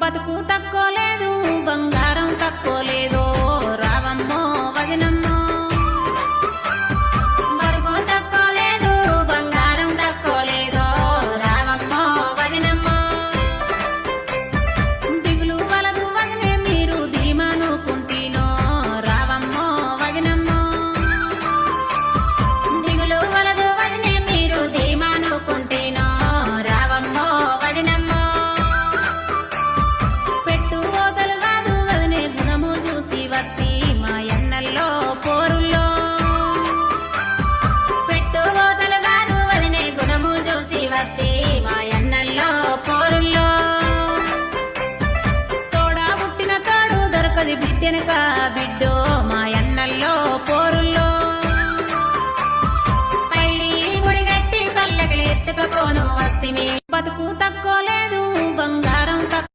బతుకు తక్కువ లేదు, బంగారం తక్కువ లేదో రావమ్మో వదినమ్మో. బతుకు తక్కువ లేదు, బంగారం తక్కువ లేదో రావమ్మో వదినమ్మో. దిగులు వలదు వదినే మీరు ధీమానుకుంటీనో రావమ్మో వదినమ్మో. దిగులు వలదు వదినే మీరు ధీమానుకుంటీనో రావమ్మో వదినమ్మో. పెట్టు ఓదలు కాదు వదినే గుణము చూసి వత్తి మా ఎన్నల్లో పోరుల్లో. పెట్టు ఓదలు కాదు వదినే గుణము చూసి వత్తి మా ఎన్నల్లో పోరుల్లో. తోడా పుట్టిన తోడు దొరకది బిడ్డెనక బిడ్డో